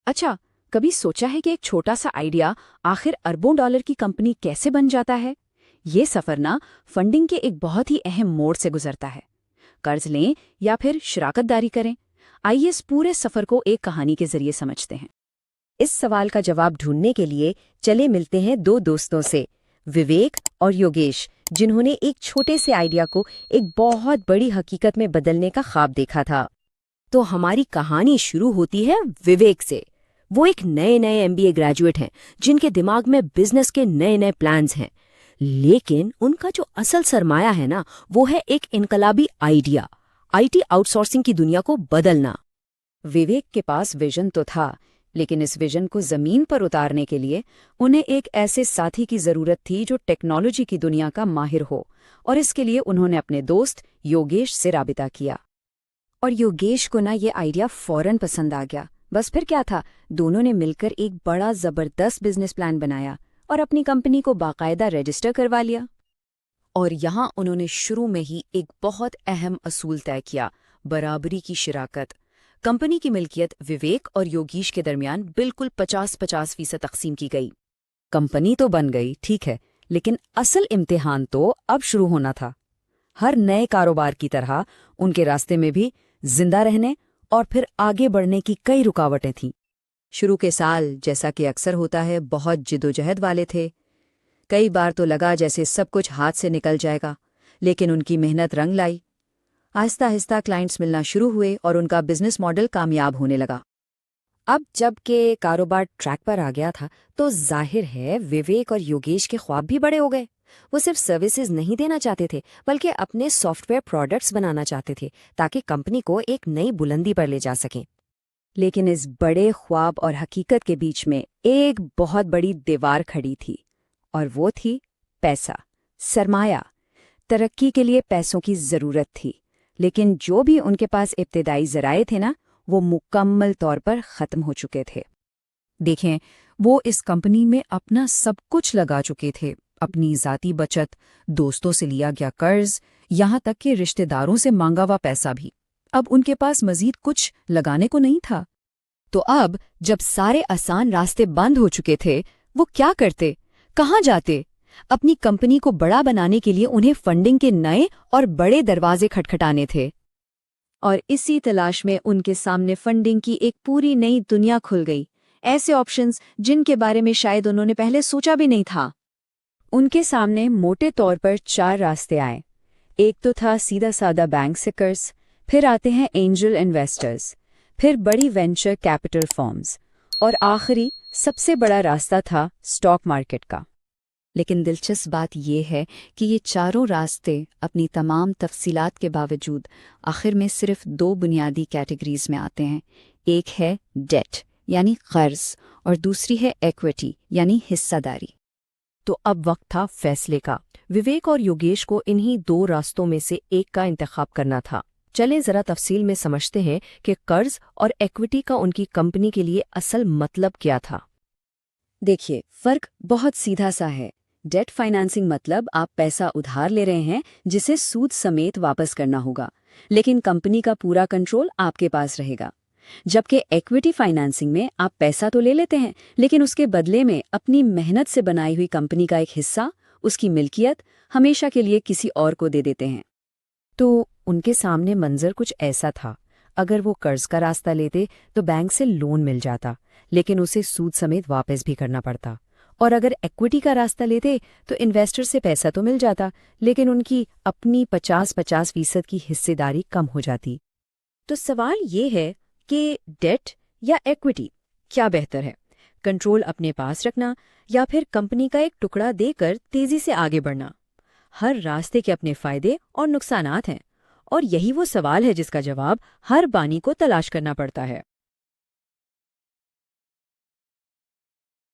अच्छा, कभी सोचा है कि एक छोटा सा आइडिया आखिर अरबों डॉलर की कंपनी कैसे बन जाता है? ये सफर ना फंडिंग के एक बहुत ही अहम मोड़ से गुजरता है। कर्ज लें या फिर शराकतदारी करें, आइए इस पूरे सफर को एक कहानी के जरिए समझते हैं। इस सवाल का जवाब ढूंढने के लिए चले मिलते हैं दो दोस्तों से, विवेक और योगेश, जिन्होंने एक छोटे से आइडिया को एक बहुत बड़ी हकीकत में बदलने का ख्वाब देखा था। तो हमारी कहानी शुरू होती है विवेक से। वो एक नए नए एमबीए ग्रेजुएट हैं, जिनके दिमाग में बिजनेस के नए नए प्लान्स हैं। लेकिन उनका जो असल सरमाया है ना, वो है एक इनकलाबी आइडिया, आईटी आउटसोर्सिंग की दुनिया को बदलना। विवेक के पास विजन तो था, लेकिन इस विजन को जमीन पर उतारने के लिए उन्हें एक ऐसे साथी की जरूरत थी जो टेक्नोलॉजी की दुनिया का माहिर हो, और इसके लिए उन्होंने अपने दोस्त योगेश से राबिता किया। और योगेश को ना ये आइडिया फौरन पसंद आ गया। बस फिर क्या था, दोनों ने मिलकर एक बड़ा जबरदस्त बिजनेस प्लान बनाया और अपनी कंपनी को बाकायदा रजिस्टर करवा लिया। और यहाँ उन्होंने शुरू में ही एक बहुत अहम असूल तय किया, बराबरी की शिराकत। कंपनी की मिल्कियत विवेक और योगेश के दरमियान बिल्कुल 50-50% तकसीम की गई। कंपनी तो बन गई, ठीक है, लेकिन असल इम्तिहान तो अब शुरू होना था। हर नए कारोबार की तरह उनके रास्ते में भी जिंदा रहने और फिर आगे बढ़ने की कई रुकावटें थीं। शुरू के साल, जैसा कि अक्सर होता है, बहुत जिद्दोजहद वाले थे। कई बार तो लगा जैसे सब कुछ हाथ से निकल जाएगा, लेकिन उनकी मेहनत रंग लाई। आहिस्ता आहिस्ता क्लाइंट्स मिलना शुरू हुए और उनका बिजनेस मॉडल कामयाब होने लगा। अब जब के कारोबार ट्रैक पर आ गया था, तो जाहिर है विवेक और योगेश के ख्वाब भी बड़े हो गए। वो सिर्फ सर्विसेज नहीं देना चाहते थे, बल्कि अपने सॉफ्टवेयर प्रोडक्ट्स बनाना चाहते थे, ताकि कंपनी को एक नई बुलंदी पर ले जा सकें। लेकिन इस बड़े ख्वाब और हकीकत के बीच में एक बहुत बड़ी दीवार खड़ी थी, और वो थी पैसा, सरमाया। तरक्की के लिए पैसों की जरूरत थी, लेकिन जो भी उनके पास इब्तिदाई जराए थे ना, वो मुकम्मल तौर पर खत्म हो चुके थे। देखें, वो इस कंपनी में अपना सब कुछ लगा चुके थे, अपनी ज़ाती बचत, दोस्तों से लिया गया कर्ज, यहाँ तक कि रिश्तेदारों से मांगा हुआ पैसा भी। अब उनके पास मजीद कुछ लगाने को नहीं था। तो अब जब सारे आसान रास्ते बंद हो चुके थे, वो क्या करते, कहाँ जाते? अपनी कंपनी को बड़ा बनाने के लिए उन्हें फंडिंग के नए और बड़े दरवाजे खटखटाने थे। और इसी तलाश में उनके सामने फंडिंग की एक पूरी नई दुनिया खुल गई, ऐसे ऑप्शंस जिनके बारे में शायद उन्होंने पहले सोचा भी नहीं था। उनके सामने मोटे तौर पर 4 रास्ते आए। एक तो था सीधा सादा बैंक से कर्ज, फिर आते हैं एंजल इन्वेस्टर्स, फिर बड़ी वेंचर कैपिटल फर्म्स, और आखिरी सबसे बड़ा रास्ता था स्टॉक मार्केट का। लेकिन दिलचस्प बात यह है कि ये चारों रास्ते अपनी तमाम तफसीलात के बावजूद आखिर में सिर्फ 2 बुनियादी कैटेगरीज में आते हैं। एक है डेट यानी कर्ज, और दूसरी है इक्विटी यानी हिस्सादारी। तो अब वक्त था फैसले का। विवेक और योगेश को इन्हीं 2 रास्तों में से एक का इंतखाब करना था। चलें जरा तफसील में समझते हैं कि कर्ज और इक्विटी का उनकी कंपनी के लिए असल मतलब क्या था। देखिए, फर्क बहुत सीधा सा है। डेट फाइनेंसिंग मतलब आप पैसा उधार ले रहे हैं जिसे सूद समेत वापस करना होगा, लेकिन कंपनी का पूरा कंट्रोल आपके पास रहेगा। जबकि इक्विटी फाइनेंसिंग में आप पैसा तो ले लेते हैं, लेकिन उसके बदले में अपनी मेहनत से बनाई हुई कंपनी का एक हिस्सा, उसकी मिल्कियत, हमेशा के लिए किसी और को दे देते हैं। तो उनके सामने मंजर कुछ ऐसा था। अगर वो कर्ज का रास्ता लेते तो बैंक से लोन मिल जाता, लेकिन उसे सूद समेत वापस भी करना पड़ता। और अगर इक्विटी का रास्ता लेते तो इन्वेस्टर से पैसा तो मिल जाता, लेकिन उनकी अपनी 50-50% की हिस्सेदारी कम हो जाती। तो सवाल ये है कि डेट या इक्विटी, क्या बेहतर है? कंट्रोल अपने पास रखना या फिर कंपनी का एक टुकड़ा देकर तेजी से आगे बढ़ना? हर रास्ते के अपने फायदे और नुकसानात हैं, और यही वो सवाल है जिसका जवाब हर बानी को तलाश करना पड़ता है।